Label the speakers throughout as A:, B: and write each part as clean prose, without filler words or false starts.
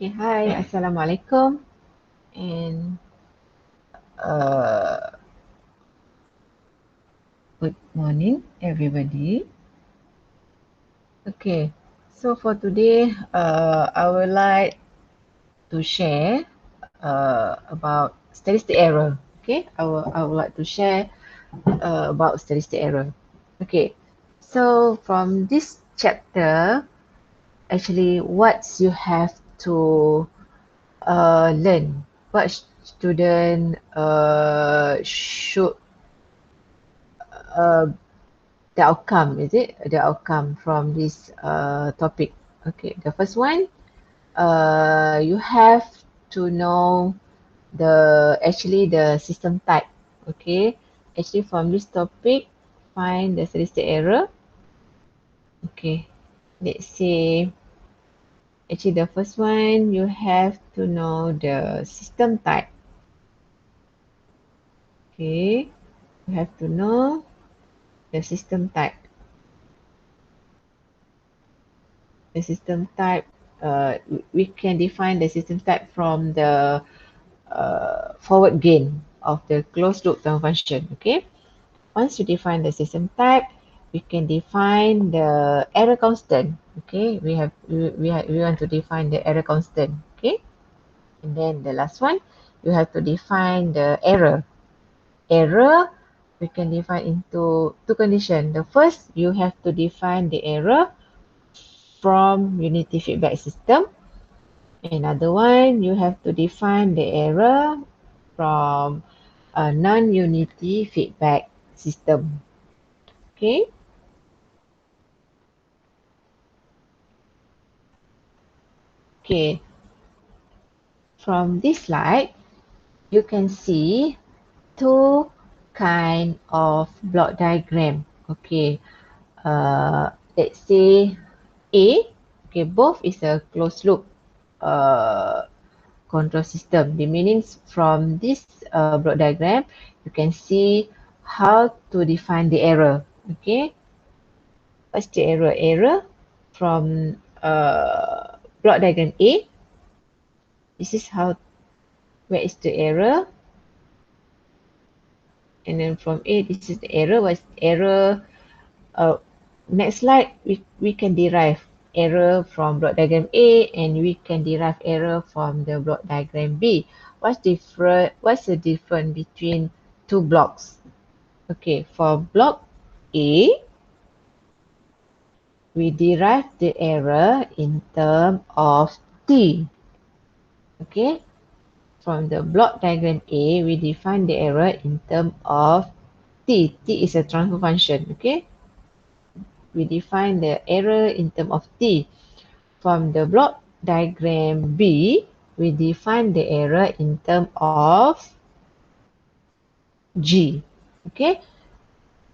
A: Okay, hi, Assalamualaikum, and uh, good morning, everybody. Okay, so for today, I would like to share about statistic error. Okay, I would like to share about statistic error. Okay, so from this chapter, actually, what you have to learn, what student should uh, the outcome, is it? The outcome from this topic. Okay, the first one, you have to know the system type. Okay, actually from this topic, find the statistic error. Okay, let's say, actually the first one, you have to know the system type. Okay, you have to know the system type. The system type, we can define the system type from the forward gain of the closed loop transfer function. Okay, once you define the system type, we can define the error constant. Okay, we want to define the error constant. Okay, and then the last one, you have to define the error. Error, we can define into two conditions. The first, you have to define the error from unity feedback system. Another one, you have to define the error from a non-unity feedback system. Okay. Okay. From this slide, you can see two kind of block diagram. Okay. Let's say A. Okay, both is a closed loop control system. The meanings from this block diagram, you can see how to define the error. Okay, what's the error? Error from block diagram A. This is how, where is the error? And then from A, this is the error. What's the error? Next slide, we can derive error from block diagram A, and we can derive error from the block diagram B. What's the difference between two blocks? Okay, for block A, we derive the error in terms of T. Okay, from the block diagram A, we define the error in terms of T. T is a transfer function. Okay, we define the error in terms of T. From the block diagram B, we define the error in terms of G. Okay,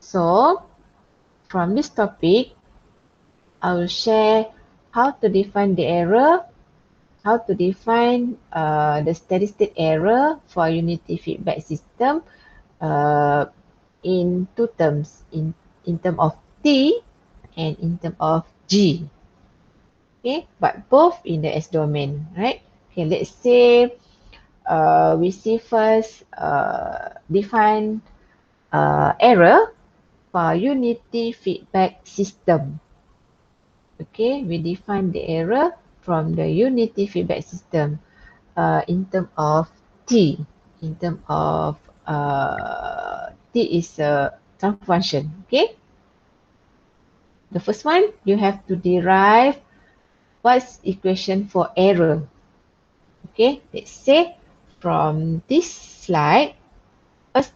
A: so from this topic, I will share how to define the error, how to define the statistic error for unity feedback system in two terms, in terms of T and in terms of G. Okay, but both in the S domain, right? Okay, let's say we see first define error for unity feedback system. Okay, we define the error from the unity feedback system in terms of T. In terms of T is a transfer function. Okay, the first one, you have to derive what's equation for error. Okay, let's say from this slide, first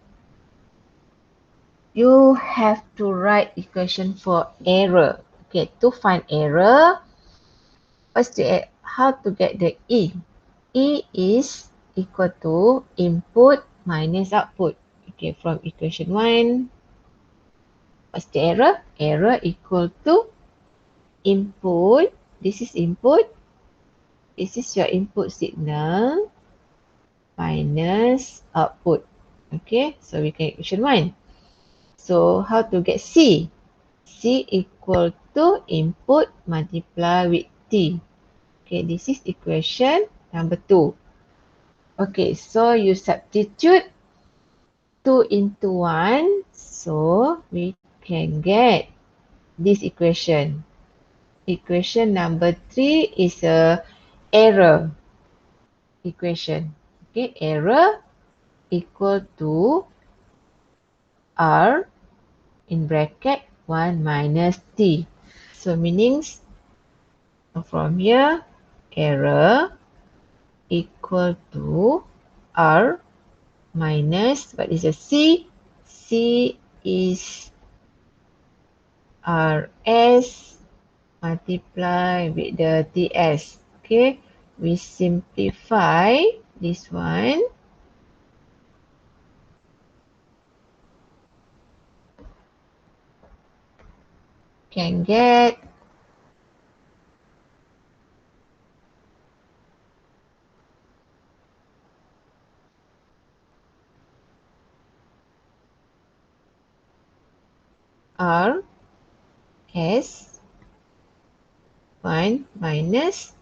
A: you have to write equation for error. Okay, to find error, first how to get the E? E is equal to input minus output. Okay, from equation 1, what's the error? Error equal to input. This is input. This is your input signal minus output. Okay, so we can equation 1. So how to get C? C equal to input multiply with T. Okay, this is equation number 2. Okay, so you substitute 2 into 1. So we can get this equation. Equation number 3 is a error equation. Okay, error equal to R in bracket 1 minus T. So meanings from here, error equal to R minus, what is a C? C is RS multiply with the TS. Okay, we simplify this one. Can get R S 1 minus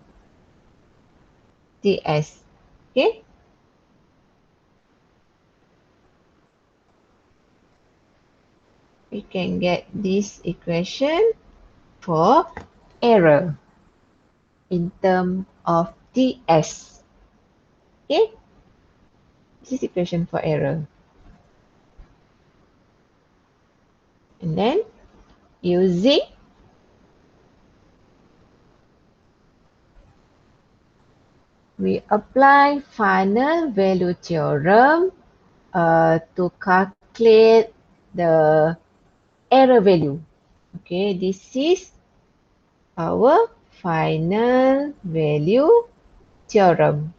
A: TS. Okay, we can get this equation for error in terms of TS. Okay, this is equation for error. And then using we apply final value theorem to calculate the error value. Okay, this is our final value theorem.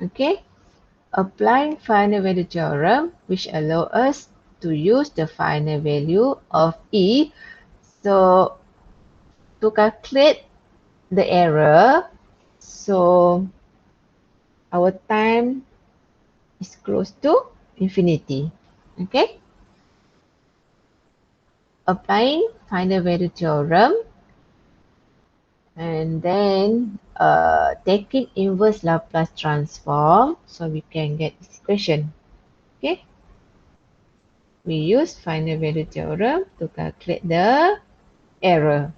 A: Okay, applying final value theorem which allow us to use the final value of E. So to calculate the error, so our time is close to infinity. Okay, applying final value theorem and then taking inverse Laplace transform, so we can get this equation. Okay, we use final value theorem to calculate the error.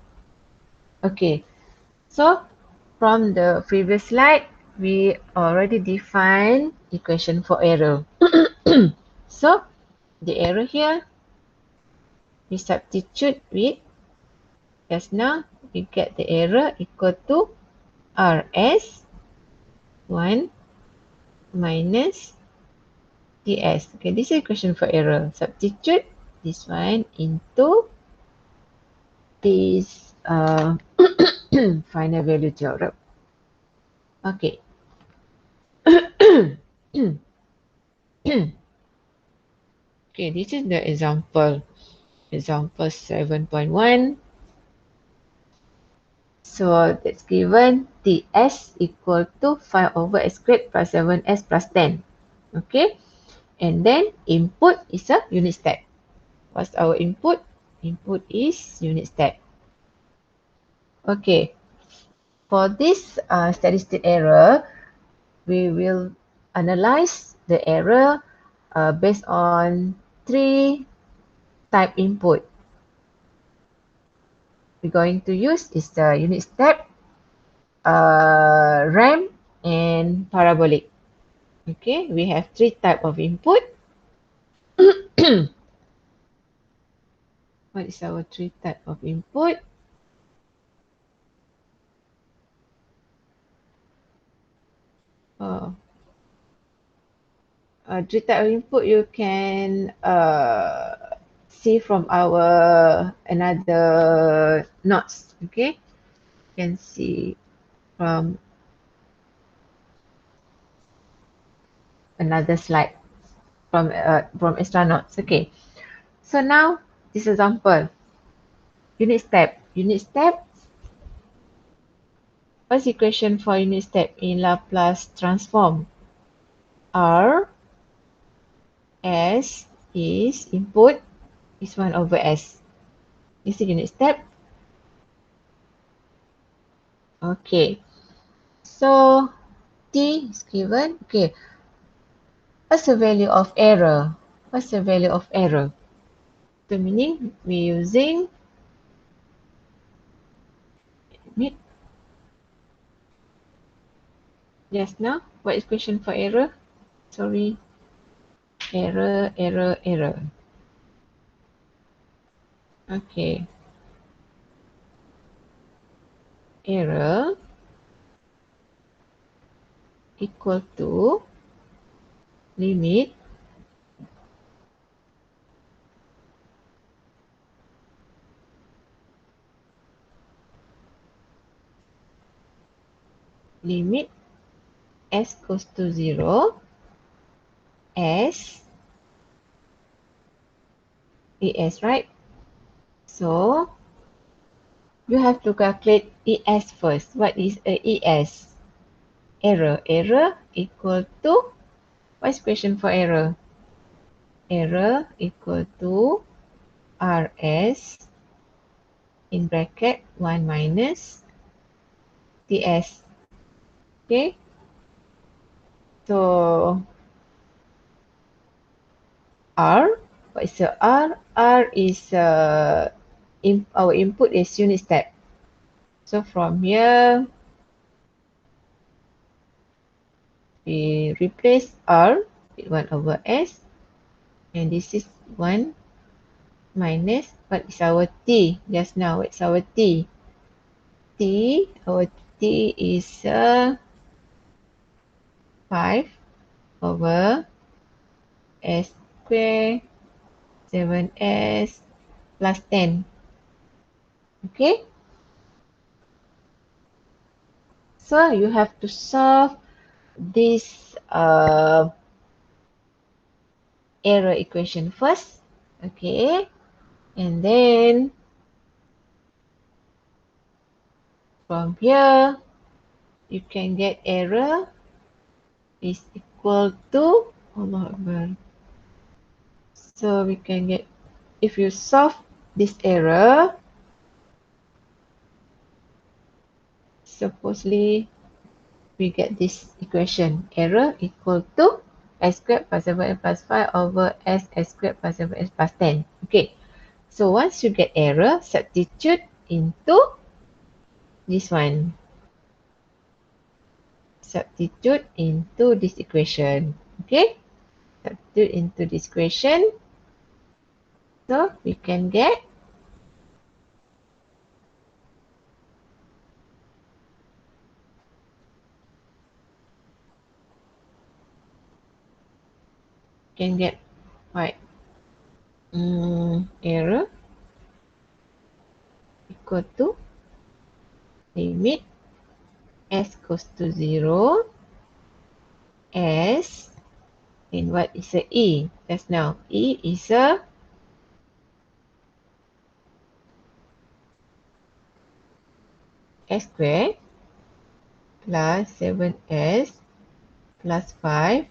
A: Okay, so from the previous slide, we already defined equation for error. So the error here, we substitute with just now, we get the error equal to RS 1 minus TS. Okay, this is equation for error. Substitute this one into this final value theorem. Okay. Okay, this is the example. Example 7.1. So that's given TS equal to 5 over S squared plus 7S plus 10. Okay. And then input is a unit step. What's our input? Input is unit step. Okay. For this steady state error, we will analyze the error based on 3 type input. We're going to use is the unit step, ramp, and parabolic. Okay, we have 3 type of input. What is our 3 type of input? Oh, 3 type of input you can see from our another notes. Okay, you can see from another slide from extra notes. Okay, so now this example, unit step. Unit step, what's equation for unit step in Laplace transform? R S is input is 1 over S. This is unit step. Okay, So T is given. Okay, what's the value of error? What's the value of error? So meaning we're using limit just now. What is question for error? Sorry, error. Okay, error equal to limit limit s goes to 0 as es, right? So you have to calculate es first. What is a es? Error. Error equal to, what's question for error? Error equal to rs in bracket 1 minus ts. Okay, so r, what is the r? R is our input is unit step. So from here we replace r with 1 over s, and this is 1 minus, what is our t just now? What's our t? Our t is 5 over s square 7s plus 10. Okay, so you have to solve this error equation first. Okay, and then from here you can get error is equal to Allah Akbar. So we can get, if you solve this error, supposedly we get this equation. Error equal to s squared plus 7s plus 5 over s squared plus 7s plus 10. Okay, so once you get error, substitute into this one. Substitute into this equation. Okay, substitute into this equation. So we can get what? Error equal to limit s goes to 0 as, and what is a e just now? E is a s squared plus 7s plus 5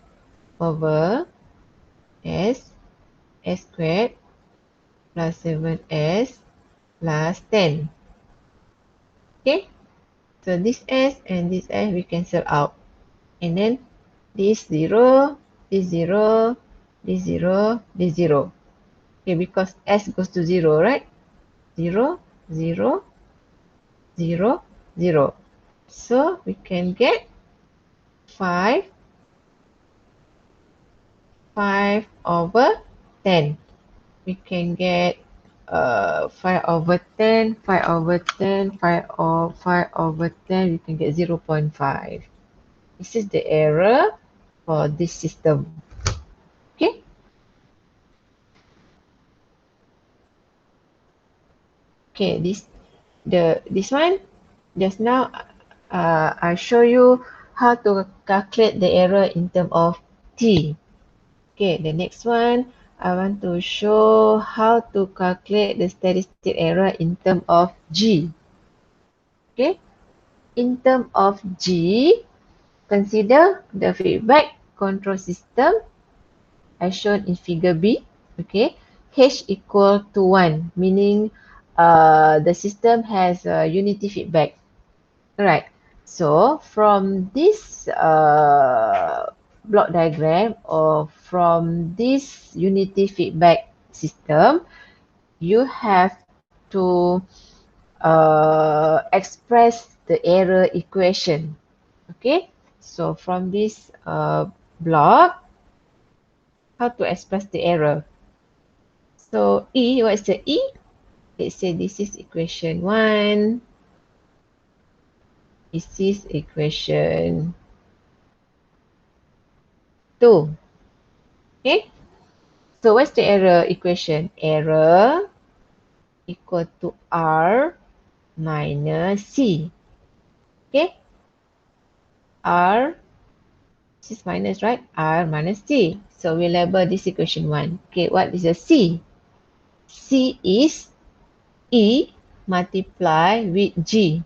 A: over s squared plus 7s plus 10. Okay, so this s and this s we cancel out, and then this 0, this 0, this 0, this 0. Okay, because s goes to 0, right? 0, 0, 0, 0. So we can get 5, 5 over 10. We can get 5 over 10, 5 over 10, 5 or 5 over 10, we can get 0.5. This is the error for this system. Okay. Okay, this one just now I show you how to calculate the error in terms of t. Okay, the next one I want to show how to calculate the steady state error in terms of g. Okay, in terms of g, consider the feedback control system as shown in figure B. Okay, H equal to 1, meaning the system has a unity feedback. Alright, So from this block diagram or from this unity feedback system, you have to express the error equation. Okay, so from this block, how to express the error? So E, what is the E? Let's say this is equation 1. This is equation 2. Okay, so what's the error equation? Error equal to R minus C. Okay, R, this is minus, right? R minus C. So we label this equation 1. Okay, what is the C? C is E multiply with G.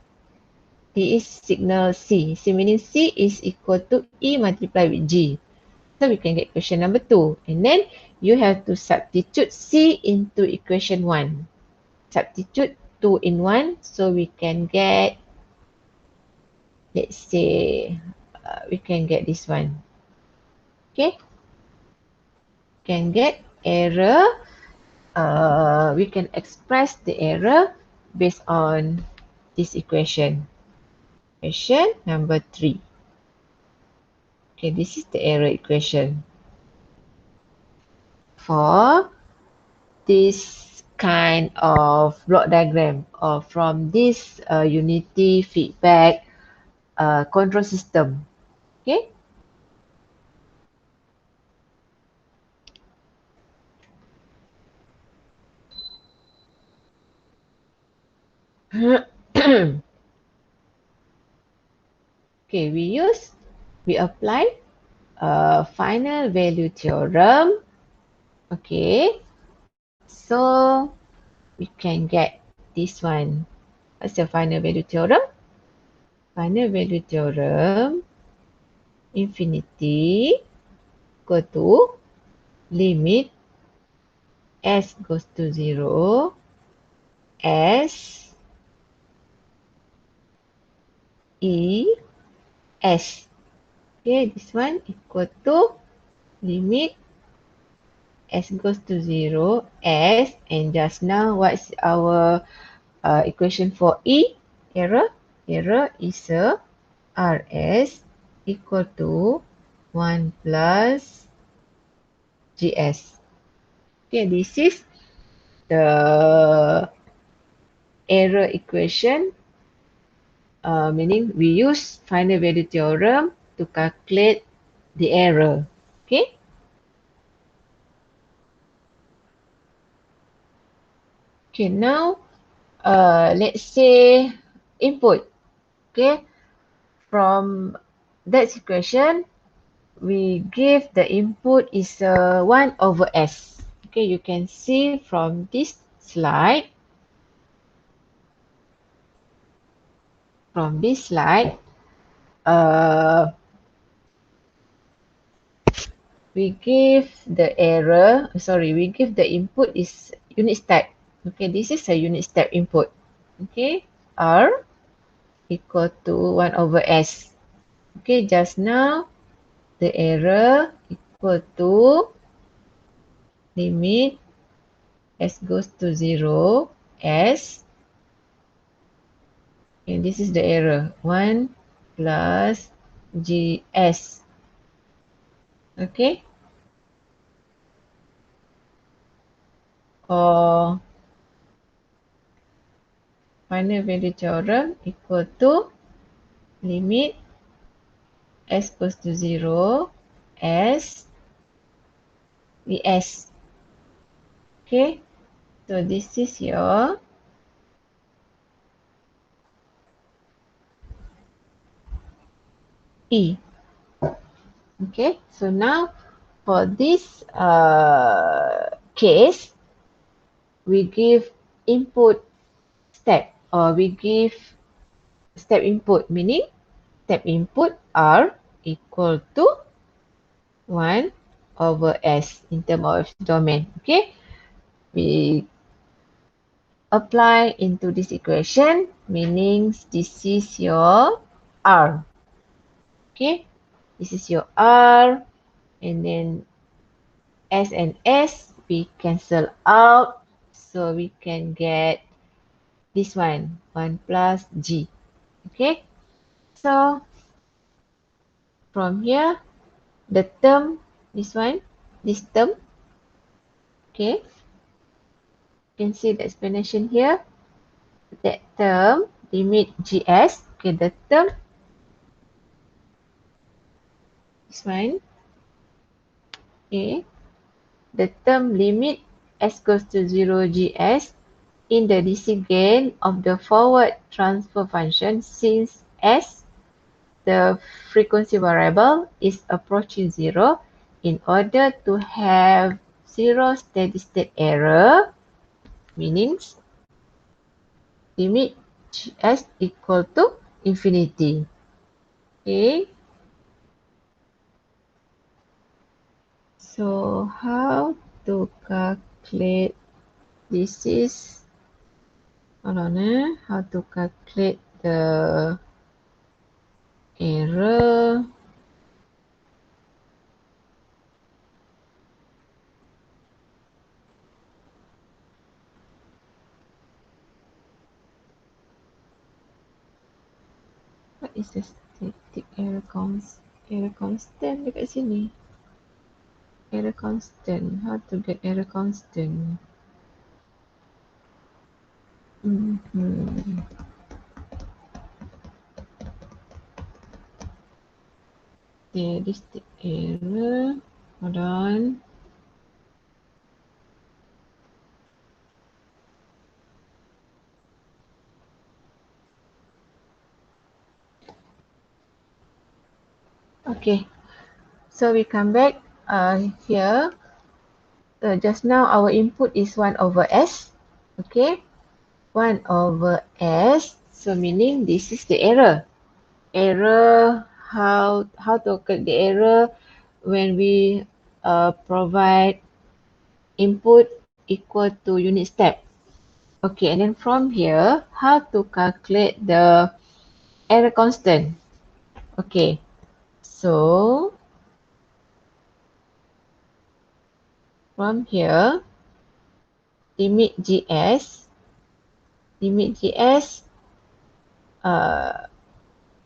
A: T is signal C. So meaning C is equal to E multiply with G. So we can get equation number 2. And then you have to substitute C into equation 1. Substitute 2 in 1. So we can get, let's say, we can get this one. Okay. Can get error. We can express the error based on this equation. Equation number 3. Okay, this is the error equation. For this kind of block diagram or from this unity feedback control system. Okay. Okay, we apply final value theorem. Okay, so we can get this one. What's the final value theorem? Final value theorem infinity equal to limit s goes to 0 s e s. Okay, this one equal to limit s goes to 0 s, and just now what's our equation for e? Error. Error is a rs equal to 1 plus gs. Okay, this is the error equation, meaning we use final value theorem to calculate the error. Okay. Okay, now let's say input. Okay, from that equation, we give the input is 1 over s. Okay, you can see from this slide, uh, we give the error, sorry, we give the input is unit step. Okay, this is a unit step input. Okay, R equal to 1 over S. Okay, just now the error equal to limit S goes to 0, S, and this is the error, 1 plus GS. Okay, or final value theorem equal to limit S goes to 0, S, VS. Okay, so this is your E. Okay, so now for this case, we give input step, or we give step input, meaning step input R equal to 1 over S in terms of domain. Okay, we apply into this equation, meaning this is your R. Okay, this is your R, and then S and S we cancel out, so we can get this one, 1 plus G. Okay, so from here, the term, this one, this term, okay, you can see the explanation here. That term, limit GS, okay, the term, this one, okay, the term limit S goes to 0 GS in the DC gain of the forward transfer function since S, the frequency variable, is approaching 0. In order to have 0 steady state error, meaning limit GS equal to infinity. Okay, so how to calculate this is, hold on, how to calculate the error. What is the static error constant dekat sini? Error constant. How to get error constant? Statistic error. Hold on. Okay. So we come back here. Just now our input is 1 over S. Okay. 1 over S. So meaning this is the error. Error, how to calculate the error when we provide input equal to unit step. Okay, and then from here, how to calculate the error constant? Okay, so from here, limit GS, uh,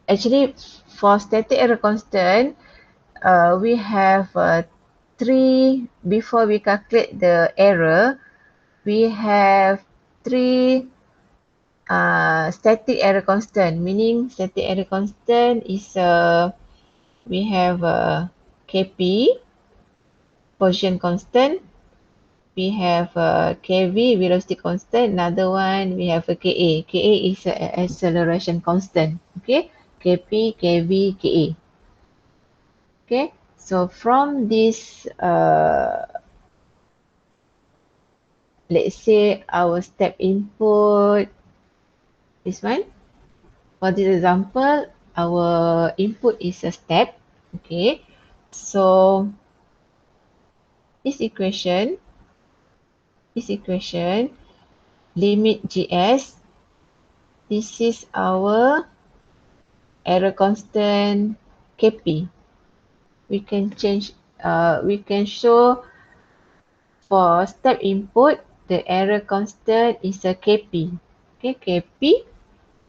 A: actually for static error constant, we have three, before we calculate the error, we have three static error constant, meaning static error constant is we have Kp, position constant, we have Kv, velocity constant, another one we have a Ka. Ka is a acceleration constant, okay? Kp, Kv, Ka. Okay, so from this, let's say our step input, this one, for this example, our input is a step, okay? So this equation, limit GS, this is our error constant Kp. We can change, we can show for step input, the error constant is a Kp. Okay, Kp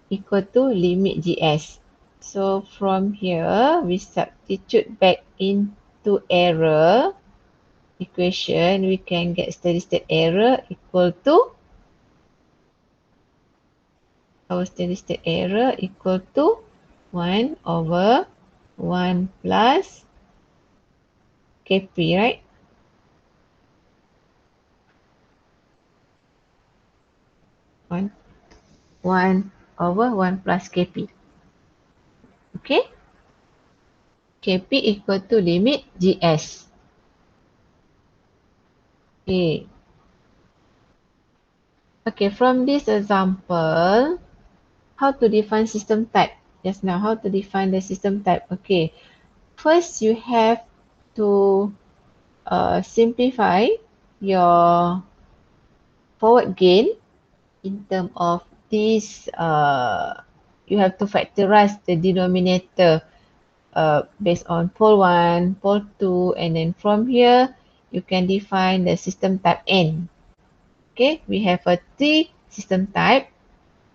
A: equal to limit GS. So from here, we substitute back into error equation, we can get steady state error equal to, our steady state error equal to 1 over 1 plus Kp, right? 1 over 1 plus Kp. Okay? Kp equal to limit GS. Okay. Okay, from this example, how to define system type? Just now, how to define the system type? Okay, first you have to simplify your forward gain in terms of this you have to factorize the denominator based on pole 1, pole 2, and then from here, you can define the system type N. Okay, we have a three system type,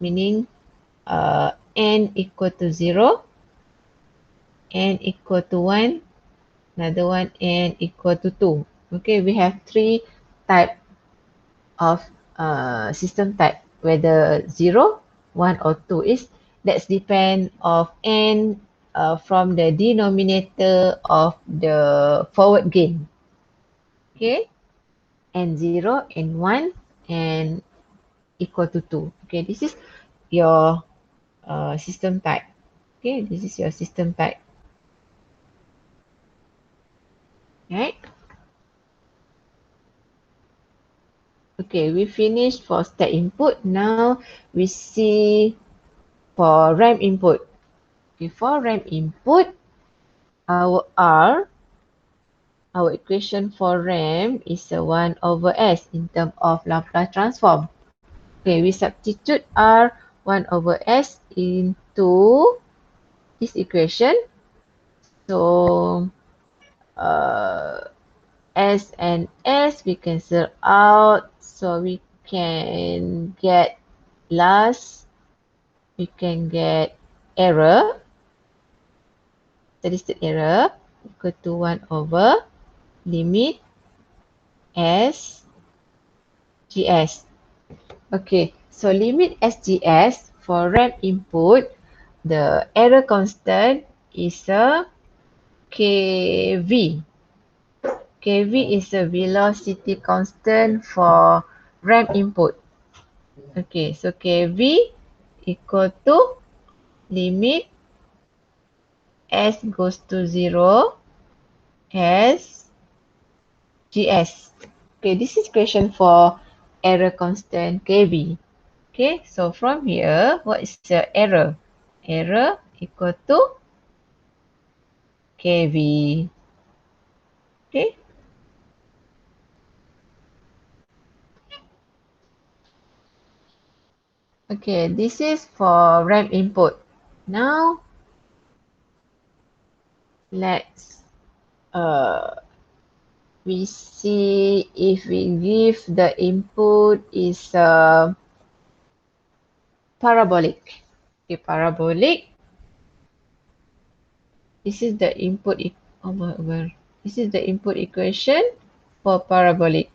A: meaning N equal to 0, N equal to 1, another one N equal to 2. Okay, we have three type of system type, whether 0, 1 or 2 is, that's depend of N from the denominator of the forward gain. Okay, N0, N1, and equal to 2. Okay, this is your system type. Okay, this is your system type. Right? Okay, we finished for step input. Now we see for ramp input. Okay, for ramp input, our R, our equation for ramp is a 1 over S in terms of Laplace transform. Okay, we substitute R 1 over S into this equation. So S and S we cancel out, so we can get last, we can get error, steady state error equal to 1 over limit S GS. Okay, so limit SGS for ramp input, the error constant is a KV. KV is a velocity constant for ramp input. Okay, so KV equal to limit S goes to 0 S GS. Okay, this is question for error constant KV. Okay, so from here, what is the error? Error equal to KV. Okay. Okay, this is for ramp input. Now, let's we see if we give the input is parabolic. Okay, parabolic. This is the input. This is the input equation for parabolic.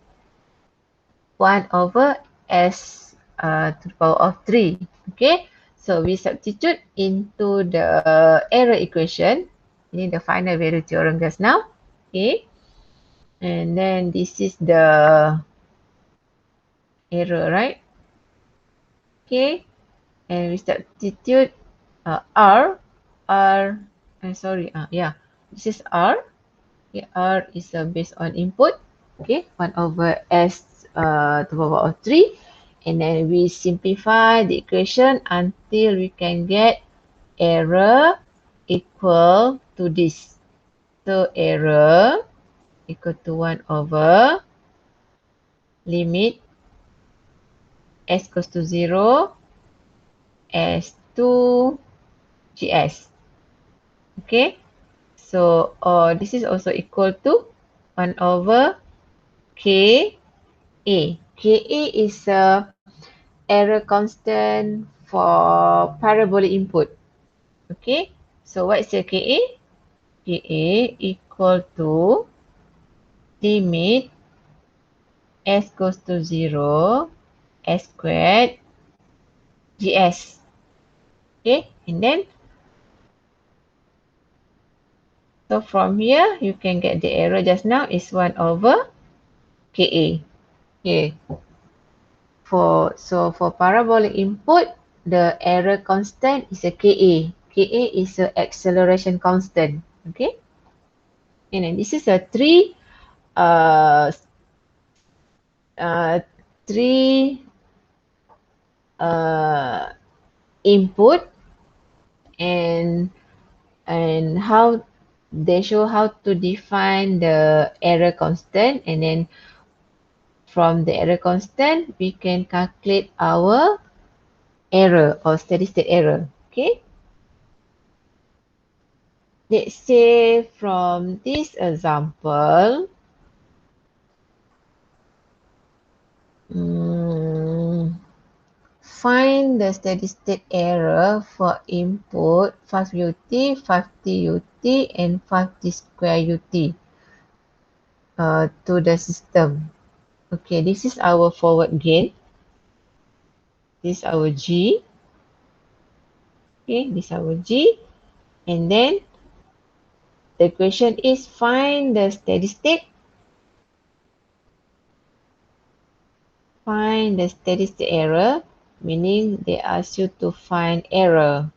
A: 1 over S to the power of 3. Okay, so we substitute into the error equation. Ini the final value theorem just now. Okay, and then this is the error, right? Okay, and we substitute yeah, this is R. Okay, R is based on input. Okay, 1 over S to the power of 3. And then we simplify the equation until we can get error equal to this. So error equal to 1 over limit S goes to 0 S2 GS. Okay, so this is also equal to 1 over KA. KA is a error constant for parabolic input. Okay, so what is your KA? KA equal to limit S goes to 0 S squared GS. Okay, and then so from here you can get the error just now is 1 over KA. Okay. For parabolic input, the error constant is a KA. KA is a acceleration constant. Okay. And then this is a uh, three input, and how they show how to define the error constant, and then from the error constant we can calculate our error or steady state error. Okay. Let's say from this example, mm, find the steady state error for input 5ut, 5t ut, and 5t square ut to the system. Okay, this is our forward gain. This is our G. Okay, this is our G. And then the question is find the steady state. Find the steady state error, meaning they ask you to find error.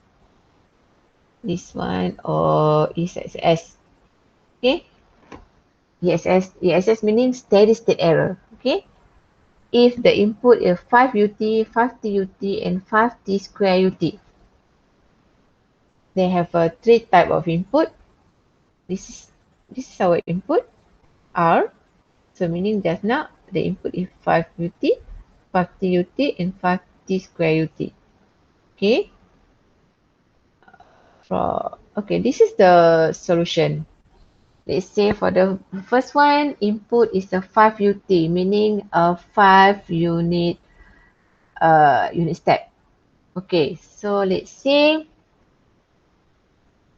A: This one or ESS. Okay. ESS meaning steady state error. Okay. If the input is 5ut, 5t ut, and 5t square ut, they have a three type of input. This is our input R. So meaning just now the input is 5ut, 5t ut, and 5t square ut. Okay. Okay, this is the solution. Let's say for the first one, input is a 5ut, meaning a 5 unit step. Okay, so let's say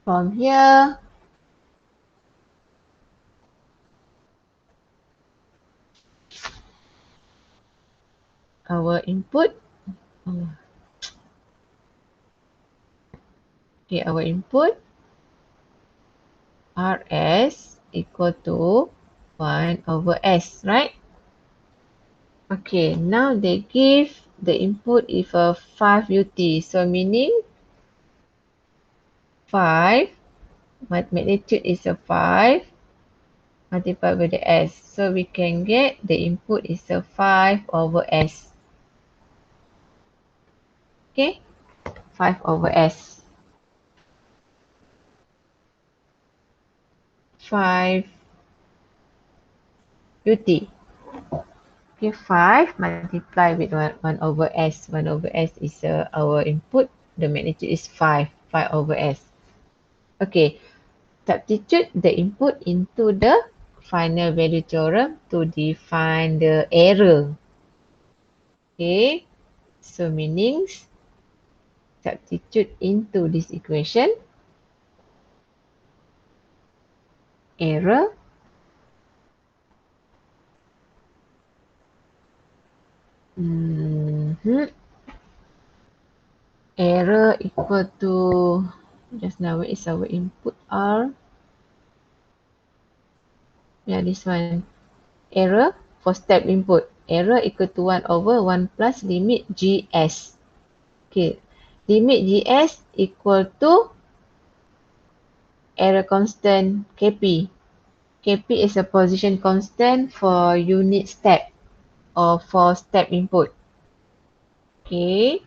A: from here, our input, oh, okay, our input Rs equal to 1 over S, right? Okay, now they give the input is a 5ut, so meaning 5, magnitude is a 5 multiplied by the S. So we can get the input is a 5 over S. Okay, 5 over S. 5 ut. Okay, 5 multiplied with 1 over S. 1 over S is our input. The magnitude is 5. 5 over S. Okay, substitute the input into the final value theorem to define the error. Okay, so meanings substitute into this equation error error equal to just now where is our input R. Yeah, this one error for step input error equal to 1 over 1 plus limit GS. Okay, limit GS equal to error constant KP. KP is a position constant for unit step or for step input. Okay.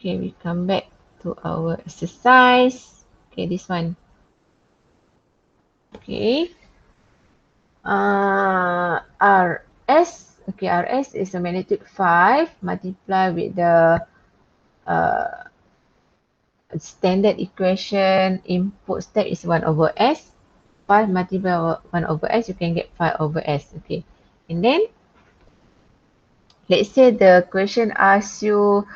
A: Okay, we come back to our exercise. Okay, this one. Okay. RS. Okay, RS is a magnitude 5 multiplied with the uh, standard equation input step is 1 over S. 5 multiplied by 1 over S, you can get 5 over S. Okay. And then, let's say the question asks you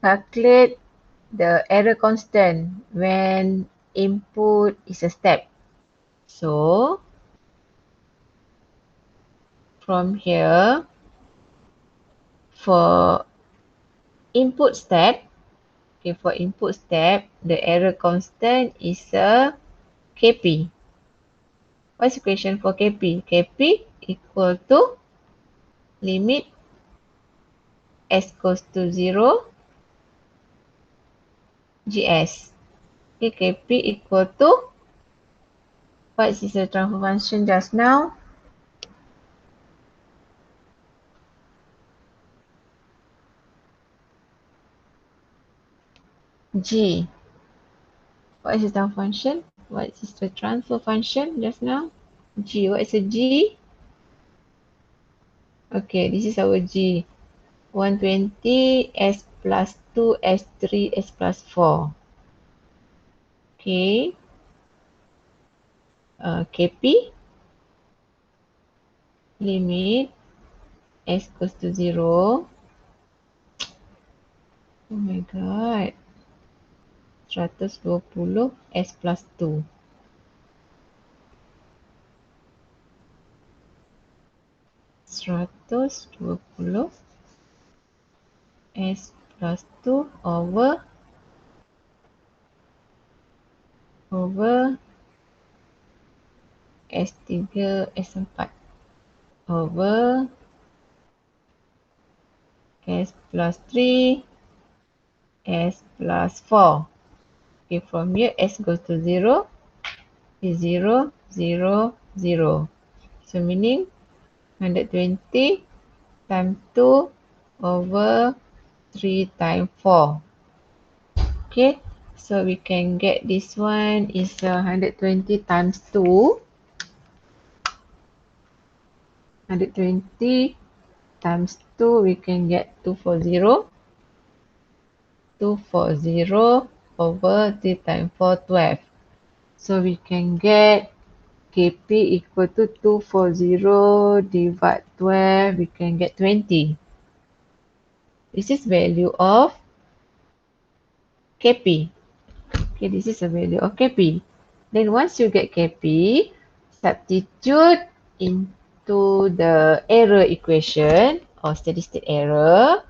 A: calculate the error constant when input is a step. So, from here, for input step, okay, for input step, the error constant is a KP. What's the equation for KP? KP equal to limit S goes to 0, GS. Okay, KP equal to, what is the transfer function just now? G. What is the transfer function? What is the transfer function just now? G. What is a G? Okay, this is our G. 120, S plus 2, S3, S plus 4. Okay. KP. Limit. S goes to 0. Oh my god. 120, S plus 2. 120 S plus 2 over S3, S4 over S plus 3, S plus 4. Okay, from here S goes to 0, is 0, 0, 0. So meaning 120 times 2 over 3 times 4. Okay, so we can get this one is 120 times 2. 120 times 2, we can get 240. 240 over 3 times 4, 12. So we can get KP equal to 240 divide 12, we can get 20. This is value of KP. Okay, this is a value of KP. Then once you get KP, substitute into the error equation or steady state error.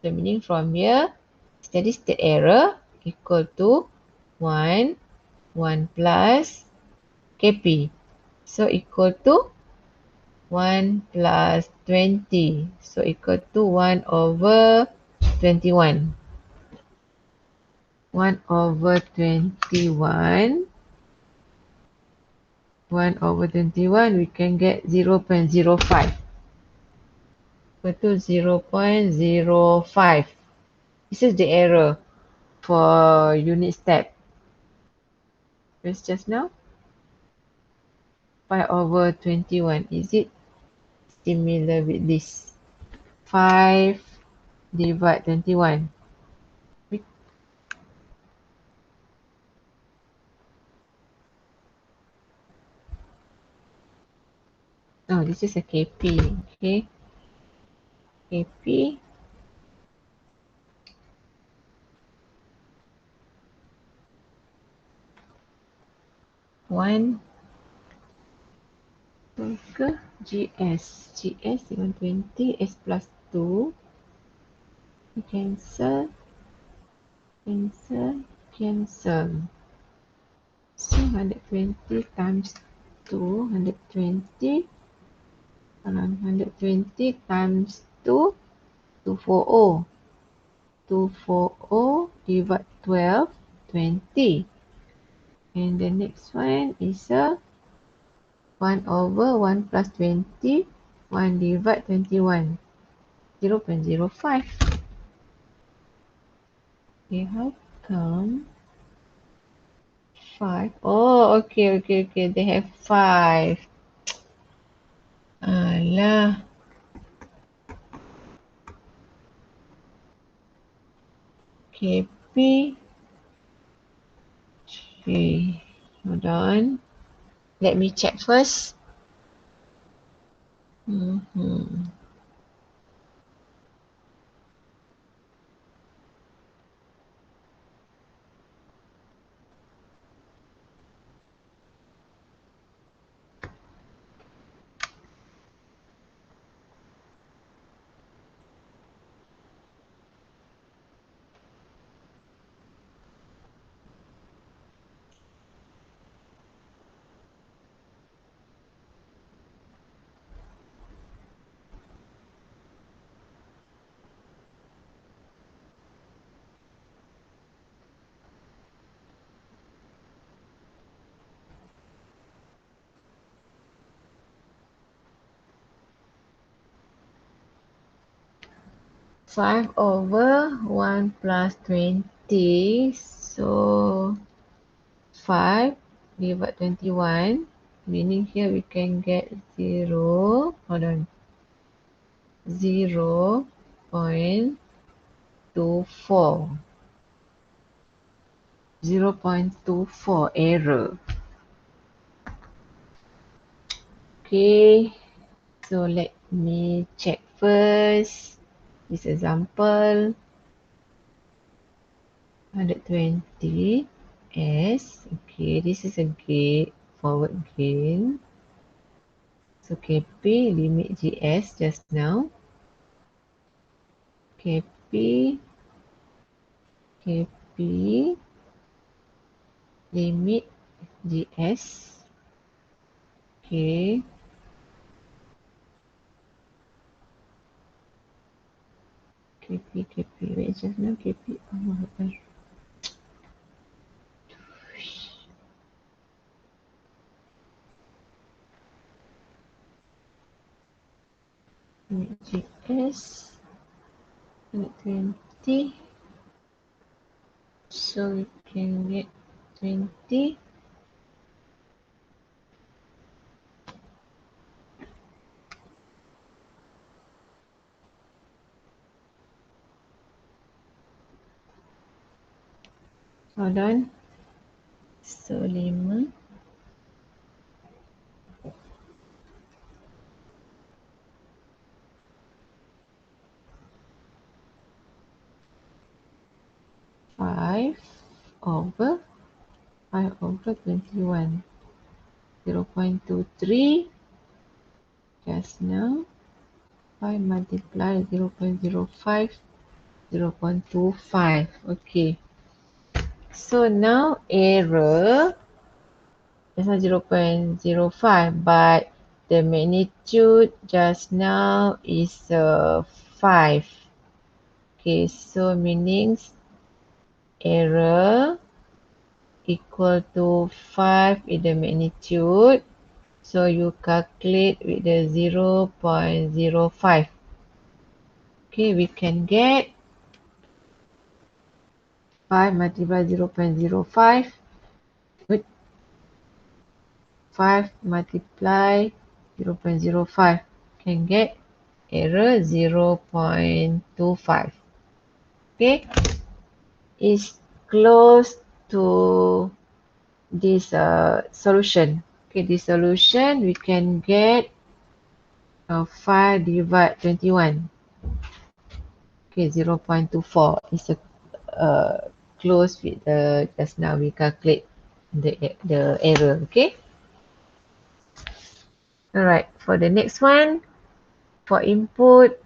A: So meaning from here, steady state error equal to 1, 1 plus KP. So equal to 1 plus 20. So equal to 1 over 21. 1 over 21. 1 over 21, we can get 0.05. Equal to 0.05. This is the error for unit step. Where's just now? 5 over 21. Is it similar with this? 5 divide 21. Oh, this is a KP. Okay. KP. One ke GS. GS 120. S plus 2. Cancel. Cancel. Cancel. So 120 times 2. 120. 120 times 2. 240. 240 divide 12. 20. And the next one is a 1 over 1 plus 20. 1 divide 21. 0.05. Okay, how come 5? Oh, okay. They have 5. Alah. KP 3. Hold on. Let me check first. 5 over 1 plus 20. So 5 divide 21. meaning here we can get 0, hold on, 0.24. 0.24 error. Okay, so let me check first. This example, 120 S. Okay, this is a gate, forward gain. So KP, limit GS just now. KP, KP, limit GS. Okay. KP, wait just now, KP, oh, limit GS, 120. So we can get 20. Hold on. So 5. 5/21. 0.23 just now. 5 multiply 0.05. 0.25. Okay. So now error just now 0.05, but the magnitude just now is 5. Okay, so meanings error equal to 5 in the magnitude. So you calculate with the 0.05. Okay, we can get 5 multiplied 0.05. With 5 multiply 0.05. Can get error 0.25. Okay, is close to this solution. Okay, this solution we can get 5 divided 21. Okay, 0.24 is a close with the just now we calculate the error. Okay. Alright, for the next one, for input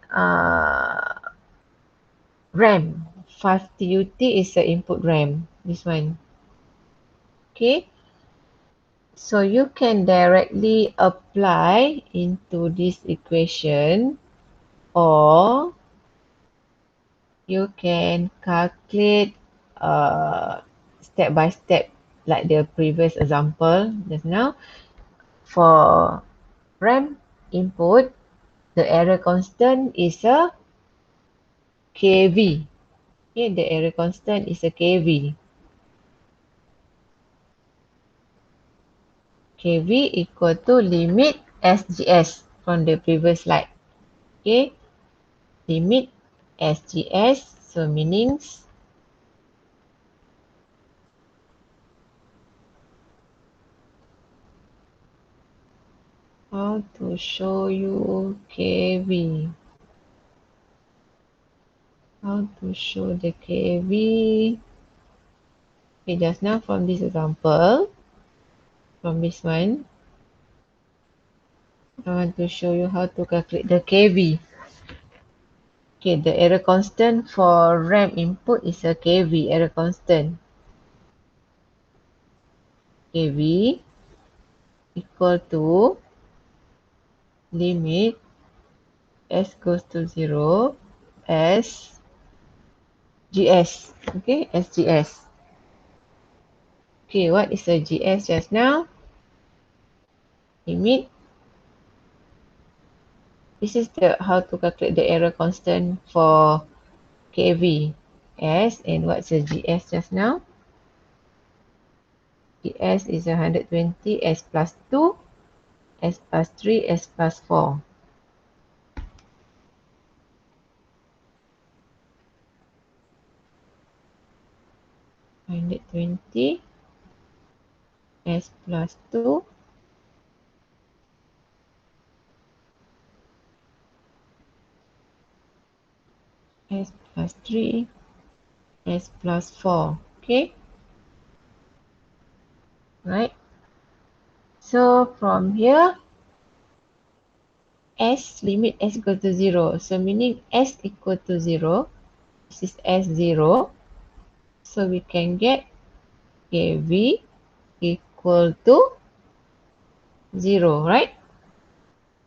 A: RAM, 5TUT is the input RAM. This one. Okay. So you can directly apply into this equation, or you can calculate step by step like the previous example just now. For RAM input, the error constant is a KV. Okay, the error constant is a KV. KV equal to limit SGS from the previous slide. Okay, limit SGS, so meanings how to show you KV. How to show the KV. Okay, just now from this example, from this one, I want to show you how to calculate the KV. Okay, the error constant for RAM input is a KV, error constant. KV equal to limit S goes to 0 as GS. Okay, SGS. Okay, what is the GS just now? Limit. This is the how to calculate the error constant for KV. S, and what's the GS just now? GS is 120 S plus 2. S plus 3, S plus 4. (120) S plus 2 S plus 3 S plus 4. Okay, right? So from here, S limit S equal to 0. So meaning S equal to 0. This is S0. So we can get KV equal to 0, right?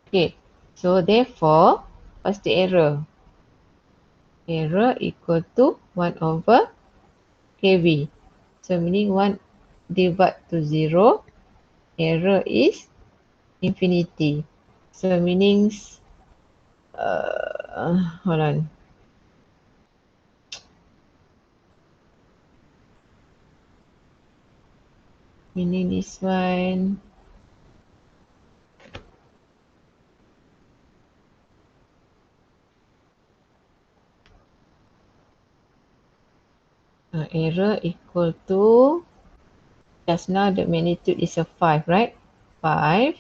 A: Okay, so therefore, what's the error? Error equal to 1 over KV. So meaning 1 divided to 0, error is infinity. So meaning, hold on. Meaning this one, error equal to, just now the magnitude is a 5, right? 5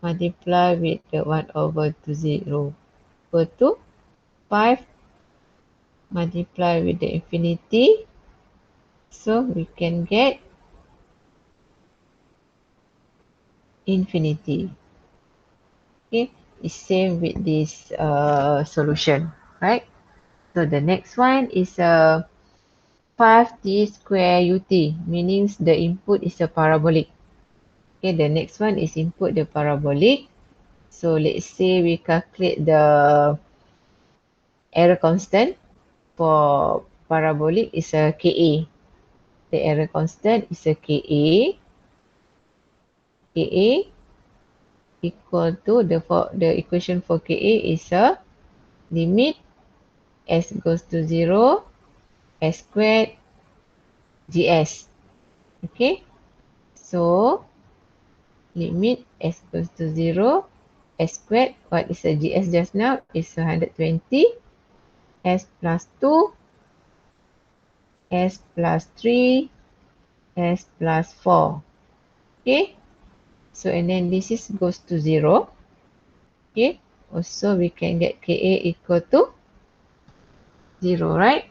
A: multiply with the 1 over to 0 equal to 5 multiply with the infinity. So we can get infinity. Okay, it's same with this solution, right? So the next one is 5t square ut, meaning the input is a parabolic. Okay, the next one is input the parabolic. So let's say we calculate the error constant for parabolic is a Ka. The error constant is a Ka. Ka equal to the equation for Ka is a limit S goes to 0 S squared GS. Okay, so limit S goes to 0 S squared, what is the GS just now is 120 S plus 2 S plus 3 S plus 4. Okay, so and then this is goes to 0. Okay, also we can get Ka equal to 0, right?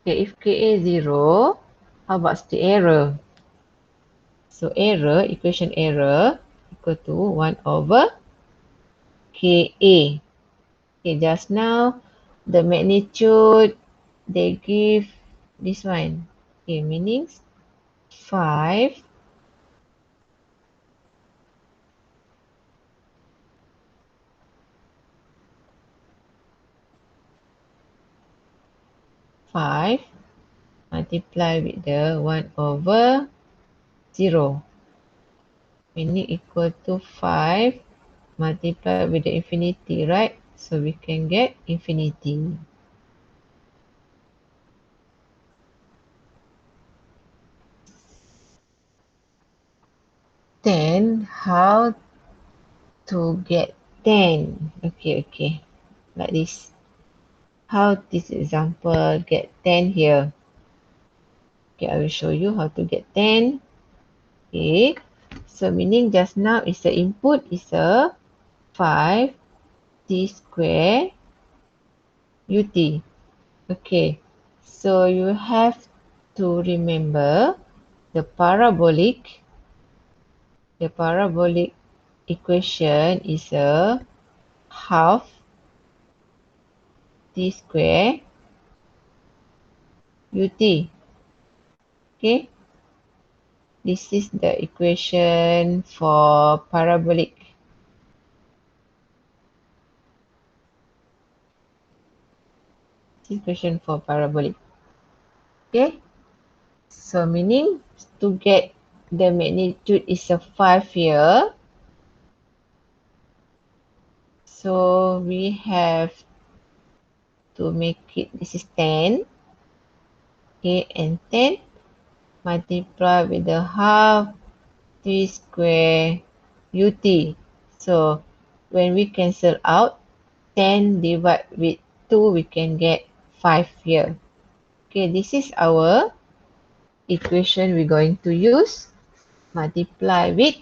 A: Okay, if Ka 0, how about the error? So error, equation error equal to 1 over Ka. Okay, just now the magnitude they give this one. Okay, meaning 5 5 multiply with the 1 over 0, meaning equal to 5 multiply with the infinity, right? So we can get infinity. Then how to get 10? Okay, like this. How this example get 10 here? Okay, I will show you how to get 10. Okay, so meaning just now is the input is a 5 t square ut. Okay, so you have to remember the parabolic equation is a half t square ut. Okay, this is the equation for parabolic. Equation for parabolic. Okay, so meaning to get the magnitude is a 5 here. So we have to make it, this is 10. Okay, and 10 multiply with the half t t square ut. So when we cancel out 10 divided with 2, we can get 5 here. Okay, this is our equation we're going to use. Multiply with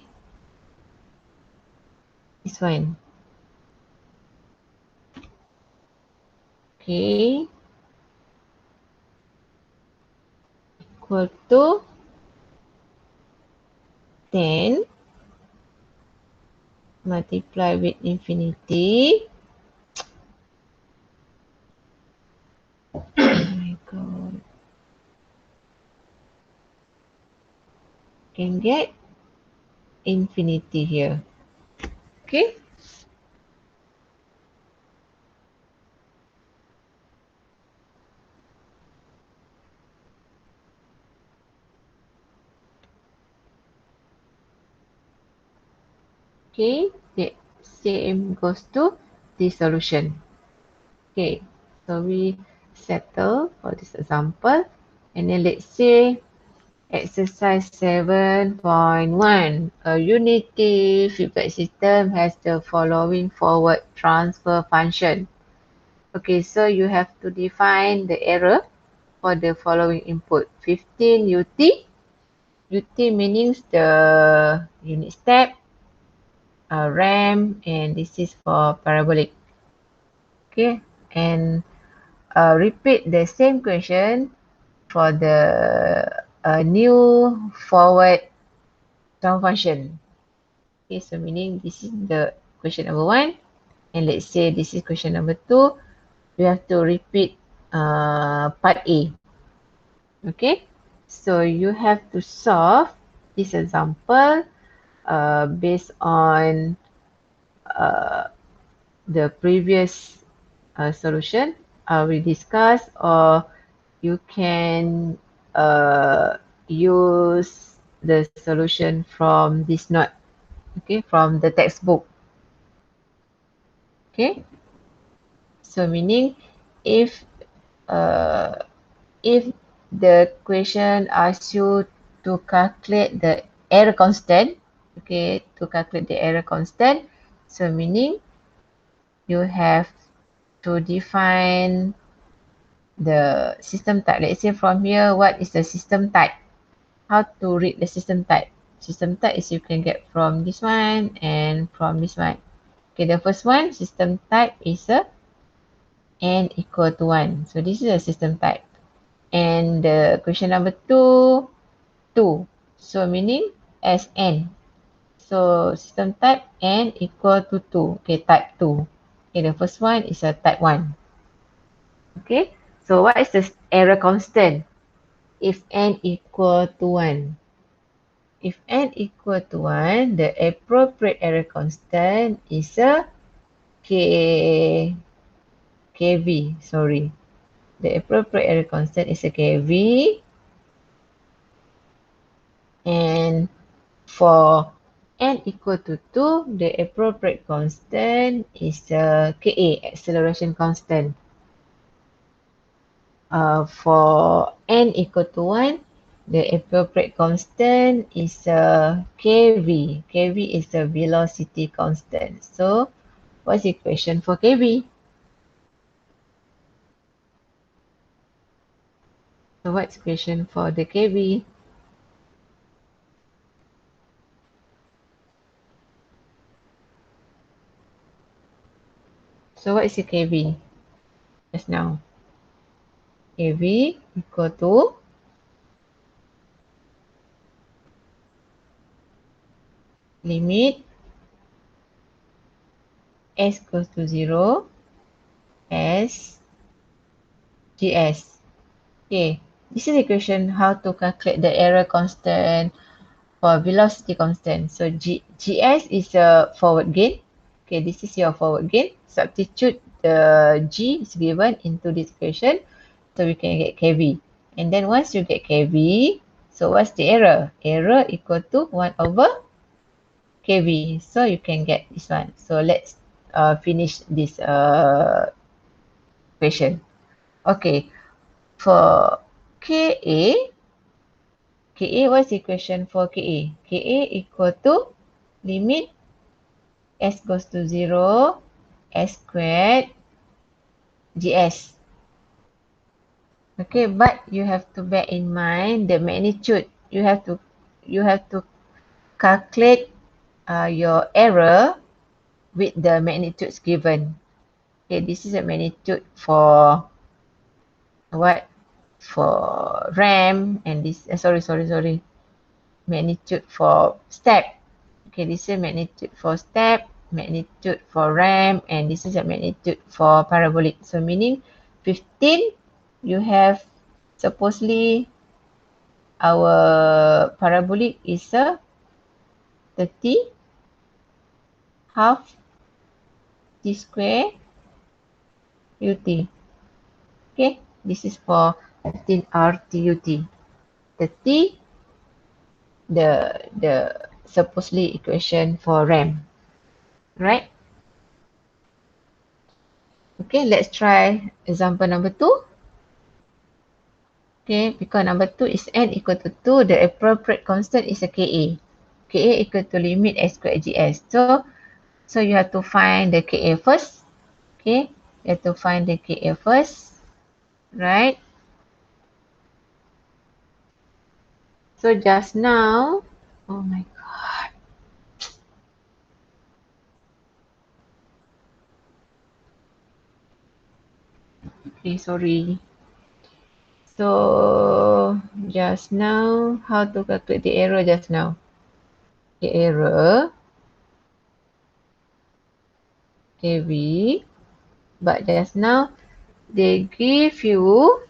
A: this one. Okay, equal to 10 multiply with infinity. Oh my god. Can get infinity here. Okay. Okay. The same goes to the solution. Okay. So we settle for this example. And then let's say exercise 7.1. A unity feedback system has the following forward transfer function. Okay, so you have to define the error for the following input. 15 UT. UT means the unit step, RAM, and this is for parabolic. Okay, and repeat the same question for the new forward transfer function. Okay, so meaning this is the question number 1, and let's say this is question number 2. You have to repeat part A. Okay, so you have to solve this example based on the previous solution we discussed, or you can use the solution from this note, okay, from the textbook. Okay, so meaning if uh, if the question asks you to calculate the error constant, okay, to calculate the error constant, so meaning you have to define the system type. Let's say from here, what is the system type? How to read the system type? System type is you can get from this one and from this one. Okay, the first one, system type is a n equal to 1. So this is a system type. And the question number 2, 2. So meaning as n. So system type n equal to 2. Okay, type 2. Okay, the first one is a type 1. Okay, so what is the error constant if n equal to 1? If n equal to 1, the appropriate error constant is a kV. Sorry. The appropriate error constant is a kV. And for n equal to 2, the appropriate constant is Ka, acceleration constant. For n equal to 1, the appropriate constant is Kv. Kv is the velocity constant. So, what's the equation for Kv? So, what's the equation for the Kv? So, what is the Kv just now? Kv equal to limit s goes to 0 as gs. Okay, this is the equation how to calculate the error constant for velocity constant. So gs is a forward gain. Okay, this is your forward gain. Substitute the g is given into this equation, so we can get kv. And then once you get kv, so what's the error? Error equal to 1 over kv. So you can get this one. So let's finish this equation. Okay, for Ka, KA, what's the equation for KA? KA equal to limit S goes to 0, S squared, GS. Okay, but you have to bear in mind the magnitude. You have to calculate your error with the magnitudes given. Okay, this is a magnitude for what? For RAM, and this sorry. Magnitude for step. Okay, this is a magnitude for step, magnitude for RAM, and this is a magnitude for parabolic. So meaning 15, you have supposedly our parabolic is a 30 half t square ut. Okay, this is for 15 RTUT. 30, the supposedly equation for RAM, right? Okay, let's try example number 2. Okay, because number 2 is n equal to 2, the appropriate constant is a Ka. Ka equal to limit S squared GS. So you have to find the Ka first. Okay, you have to find the Ka first, right? So just now, oh my god. Okay, sorry. So just now, how to calculate the error just now? The error, KV, but just now they give you,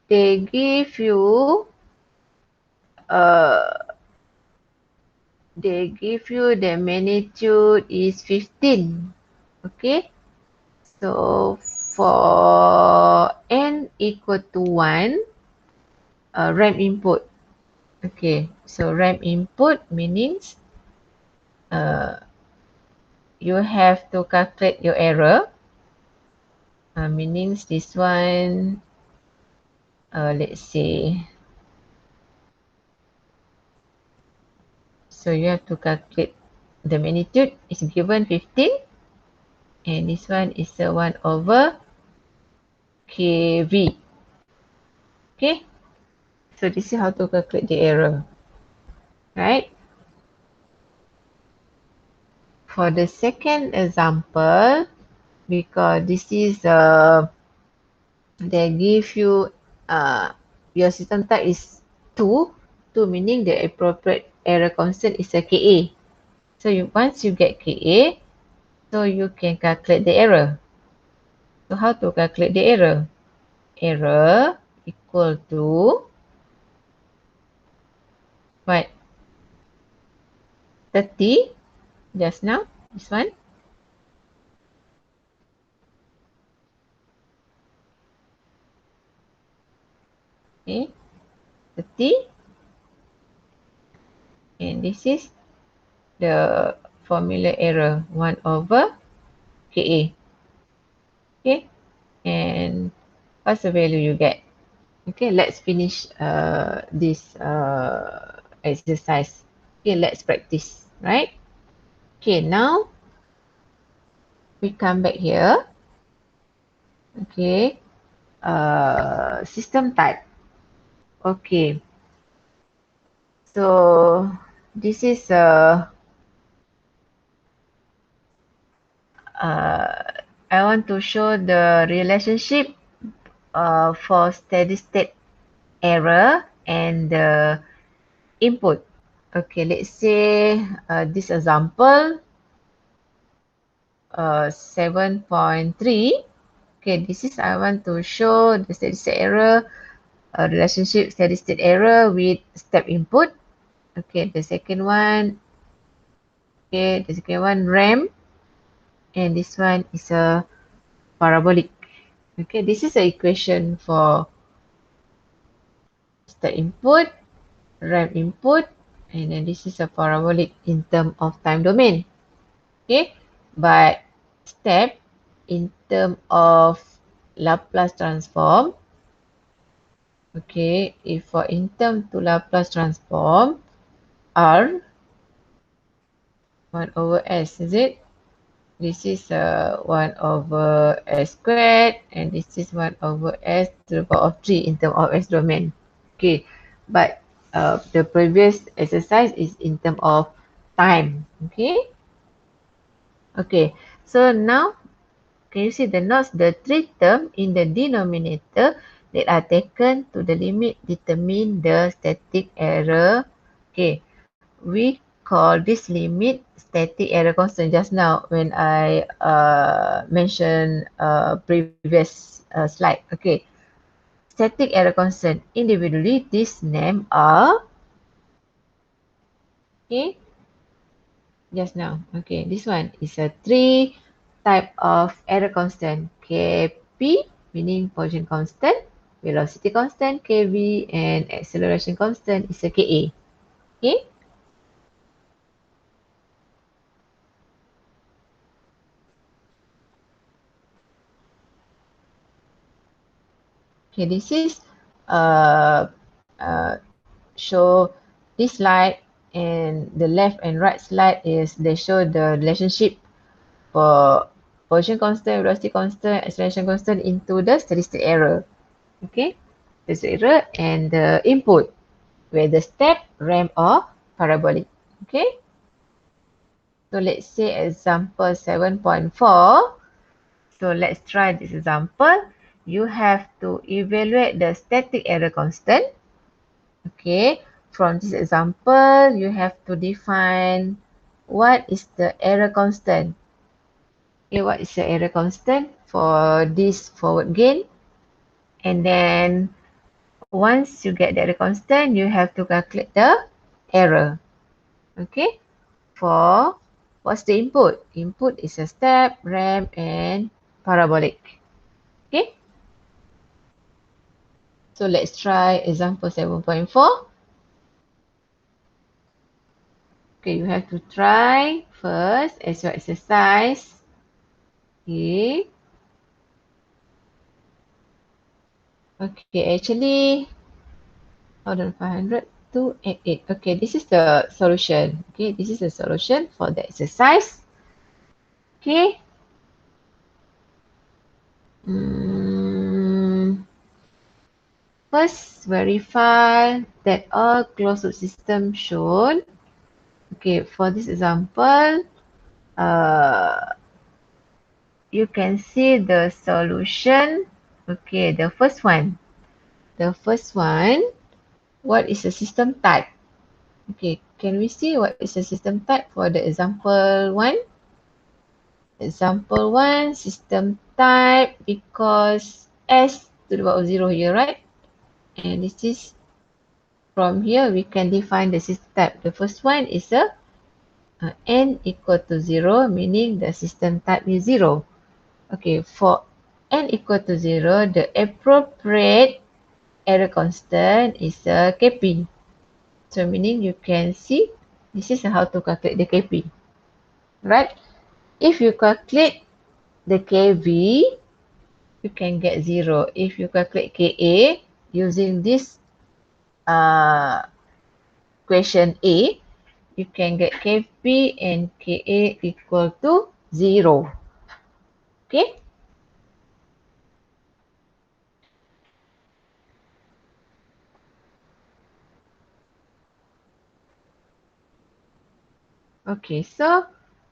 A: they give you, uh, they give you the magnitude is 15. Okay, so for n equal to 1, RAM input. Okay, so RAM input means uh, you have to calculate your error. Meanings this one, let's say, so you have to calculate the magnitude is given 15, and this one is 1 over KV. Okay, so this is how to calculate the error, right? For the second example, because this is they give you your system type is 2, 2 meaning the appropriate error constant is a Ka. So once you get Ka, so you can calculate the error. So how to calculate the error? Error equal to what? 30 just now, this one. Okay, 30, and this is the formula error 1 over Ka. Okay, and what's the value you get? Okay, let's finish this exercise. Okay, let's practice, right? Okay, now we come back here. Okay, system type. Okay, so this is I want to show the relationship for steady state error and the input. Okay, let's say this example 7.3. Okay, this is I want to show the steady state error relationship steady state error with step input. Okay, the second one, okay, the second one RAM, and this one is a parabolic. Okay, this is the equation for step input, RAM input, and then this is a parabolic in term of time domain. Okay, but step in term of Laplace transform, Okay, if for in term to Laplace transform, R 1 over S, is it? This is 1 over S squared, and this is 1 over S to the power of 3 in terms of S domain. Okay, but the previous exercise is in terms of time. Okay, so now can you see the notes, the three terms in the denominator that are taken to the limit determine the static error. Okay, we call this limit static error constant just now when I mentioned previous slide. Okay, static error constant individually, these names are, okay, just now. Okay, this one is a three type of error constant. Kp meaning position constant, velocity constant Kv, and acceleration constant is a Ka. Okay. Okay, this is uh, uh, show this slide, and the left and right slide is they show the relationship for position constant, velocity constant, acceleration constant into the steady state error. Okay, the error and the input, whether step, ramp, or parabolic. Okay, so let's say example 7.4. So let's try this example. You have to evaluate the static error constant. Okay, from this example, you have to define what is the error constant. Okay, what is the error constant for this forward gain? And then once you get the error constant, you have to calculate the error. Okay, for what's the input? Input is a step, ramp, and parabolic. Okay, so let's try example 7.4. Okay, you have to try first as your exercise. Okay. Okay, actually, hold on, 500 to 88. Okay, this is the solution. Okay, this is the solution for the exercise. Okay. First, verify that all closed loop system shown. Okay, for this example, uh, you can see the solution. Okay, the first one. The first one, what is the system type? Okay, can we see what is the system type for the example 1? Example 1, system type equals S to the power of 0 here, right? And this is, from here, we can define the system type. The first one is n equal to 0, meaning the system type is 0. Okay, for n equal to 0, the appropriate error constant is Kp. So meaning you can see, this is how to calculate the Kp, right? If you calculate the Kv, you can get 0. If you calculate Ka using this question A, you can get Kp and Ka equal to 0. Okay? Okay, so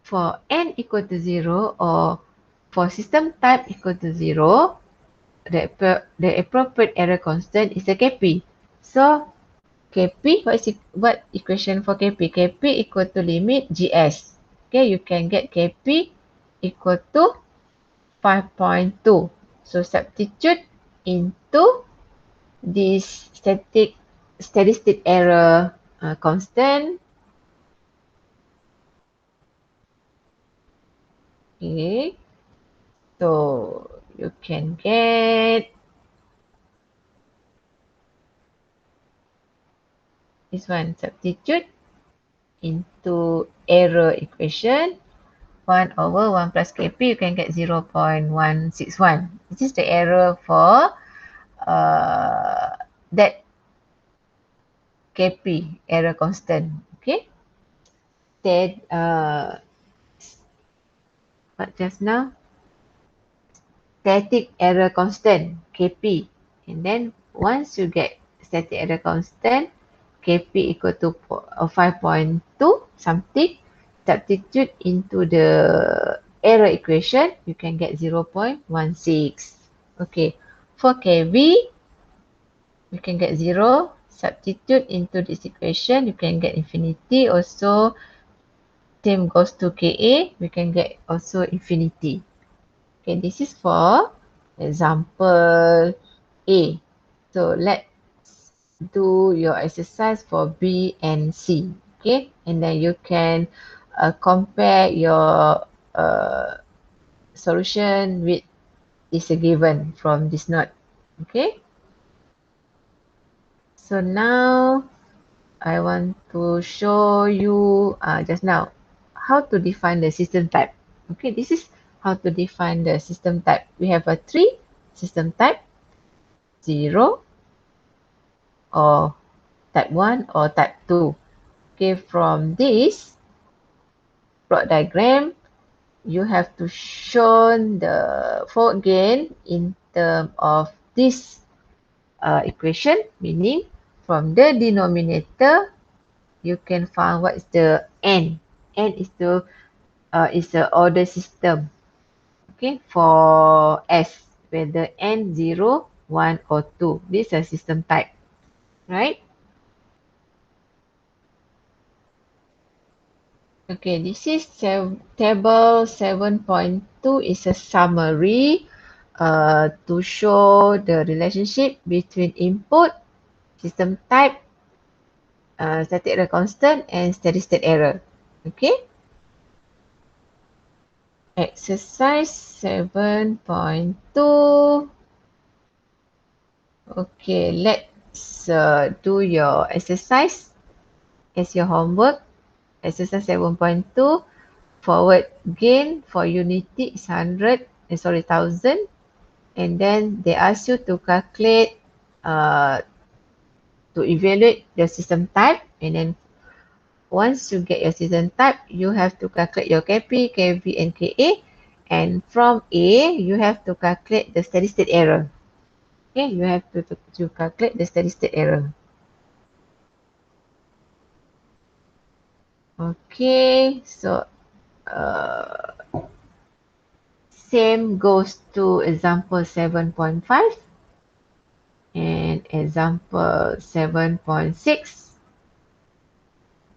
A: for n equal to 0 or for system type equal to 0, the appropriate error constant is the Kp. So Kp, what equation for Kp? Kp equal to limit Gs. Okay, you can get Kp equal to 5.2. So substitute into this steady state error constant. Okay, so you can get this one, substitute into error equation. 1 over 1 plus Kp, you can get 0.161. This is the error for uh, that KP, error constant. Okay. Then, what just now? Static error constant, KP. And then once you get static error constant, KP equal to 5.2 something, substitute into the error equation, you can get 0.16. Okay, for KV, you can get 0. Substitute into this equation, you can get infinity. Also, same goes to KA, we can get also infinity. Okay, this is for example A. So let's do your exercise for B and C. Okay, and then you can compare your solution with is a given from this note. Okay, so now I want to show you just now how to define the system type. Okay, this is how to define the system type. We have a three system type: 0, or type 1, or type 2. Okay, from this plot diagram, you have to show the forward gain in terms of this equation, meaning from the denominator, you can find what is the n. N is the order system. Okay, for S, whether n 0, 1, or 2. This is a system type, right? Okay, this is table 7.2 is a summary to show the relationship between input, system type, static error constant, and steady state error. Okay, exercise 7.2. Okay, let's do your exercise as your homework. Exercise 7.2. Forward gain for unity is 100, 1000. And then they ask you to calculate, to evaluate the system type. And then once you get your system type, you have to calculate your KP, KV, and KA. And from A, you have to calculate the steady state error. Okay, you have to calculate the steady state error. Okay, so uh, same goes to example 7.5 and example 7.6.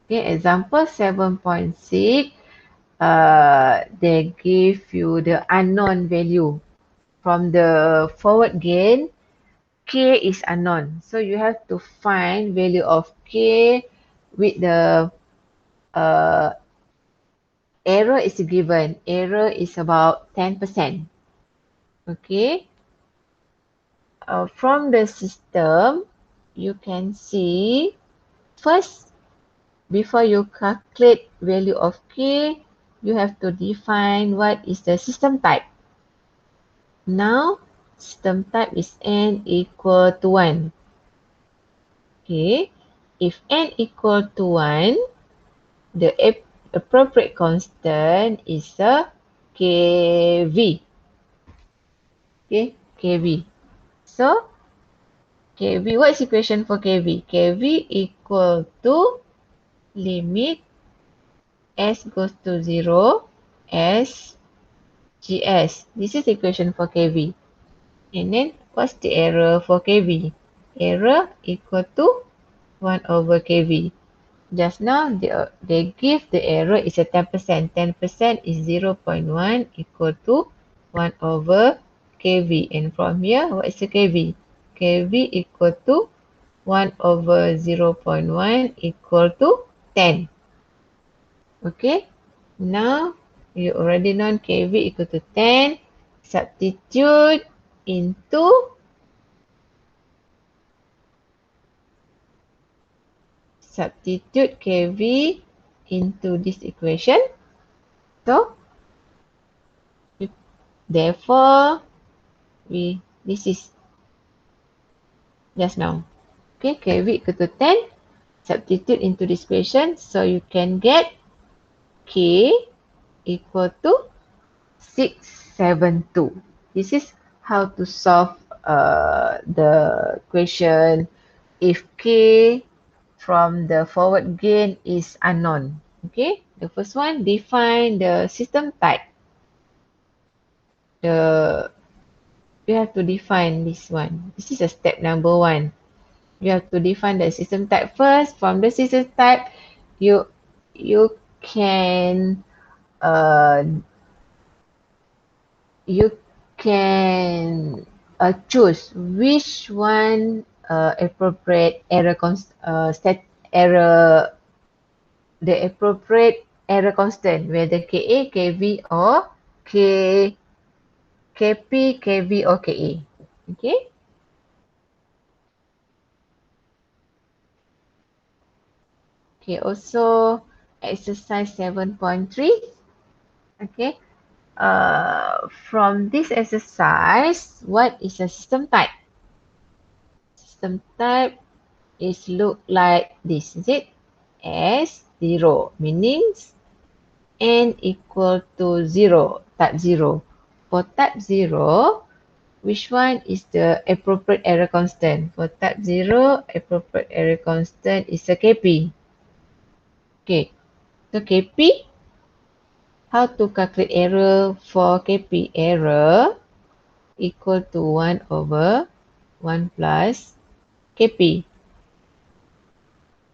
A: Okay, example 7.6, they give you the unknown value. From the forward gain, K is unknown. So you have to find value of K with the uh, error is given. Error is about 10%. Okay. From the system, you can see first, before you calculate value of K, you have to define what is the system type. Now, system type is n equal to 1. Okay, if n equal to 1, the appropriate constant is a kV. Okay, kV. So, kV, what is equation for kV? kV equal to limit s goes to 0 s gs. This is equation for kV. And then what's the error for kV? Error equal to 1 over kV. Just now they give the error is a 10%. 10% is 0.1 equal to 1 over kV. And from here, what is the kV? kV equal to 1 over 0.1 equal to 10. Okay, now you already know kV equal to 10. Substitute into kV into this equation. So therefore this is just now. Okay, kv equal to 10. Substitute into this equation. So you can get k equal to 672. This is how to solve the question if k from the forward gain is unknown. Okay, the first one, define the system type. The You have to define this one. This is a step number one. You have to define the system type first. From the system type, you you can uh, you can choose which one appropriate stat error the appropriate error constant, whether Ka, Kv, or K Kp, Kv, or Ka. Okay. Okay. Also, exercise 7.3. Okay. From this exercise, what is a system type? System type is look like this, is it? As 0, meanings n equal to 0, type 0. For type 0, which one is the appropriate error constant? For type 0, appropriate error constant is a Kp. Okay, so Kp, how to calculate error for Kp? Error equal to 1 over 1 plus Kp.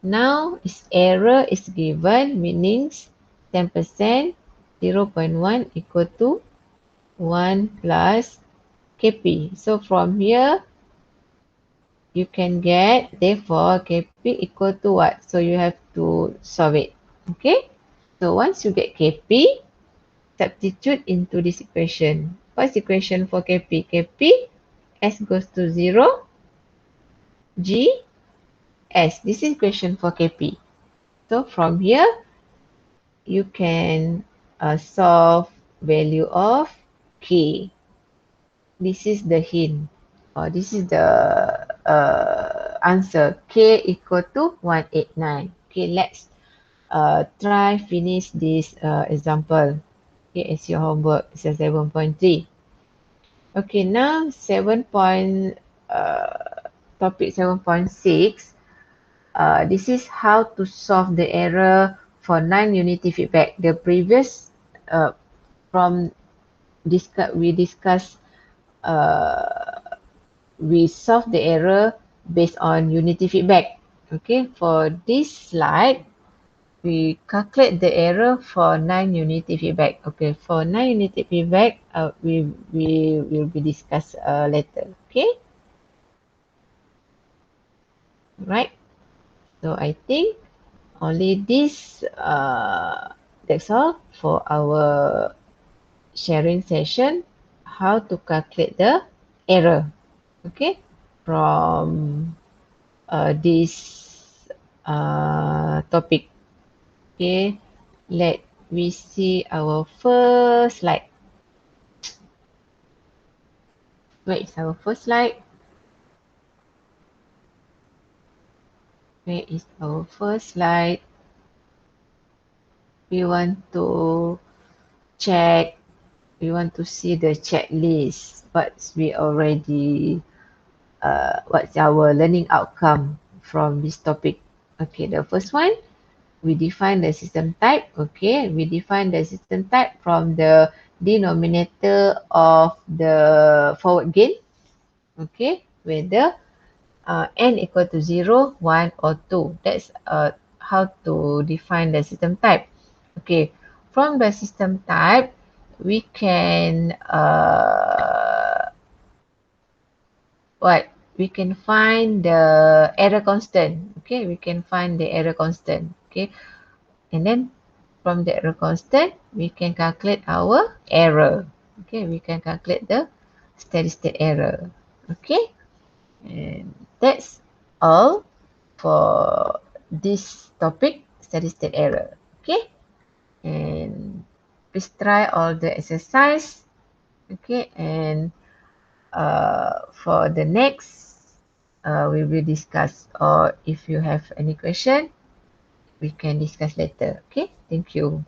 A: Now, its error is given, meanings 10%, 0.1 equal to 1 plus Kp. So from here, you can get, therefore, Kp equal to what? So you have to solve it. Okay? So once you get Kp, substitute into this equation. What's the equation for Kp? Kp, S goes to 0, G, S. This is equation for Kp. So from here, you can solve value of K. This is the hint. This is the answer. K equal to 189. Okay, let's try finish this example. Okay, as your homework. It's a 7.3. Okay, now topic 7.6. This is how to solve the error for non-unity feedback. The previous from we discussed we solve the error based on unity feedback. Okay, for this slide, we calculate the error for non-unity feedback. Okay, for non-unity feedback, we will be discussed later. Okay, right. So I think only this. That's all for our sharing session. How to calculate the error. Okay, from this topic. Okay, let we see our first slide. Where is our first slide? Where is our first slide? We want to check. We want to see the checklist. What's our learning outcome from this topic? Okay, the first one, we define the system type. Okay, we define the system type from the denominator of the forward gain. Okay, whether n equal to 0, 1, or 2. That's how to define the system type. Okay, from the system type, we can we can find the error constant. Okay, we can find the error constant. Okay, and then from the error constant, we can calculate our error. Okay, we can calculate the steady state error. Okay, and that's all for this topic, steady state error. Okay, and please try all the exercise. Okay, and for the next we will discuss, or if you have any question, we can discuss later. Okay, thank you.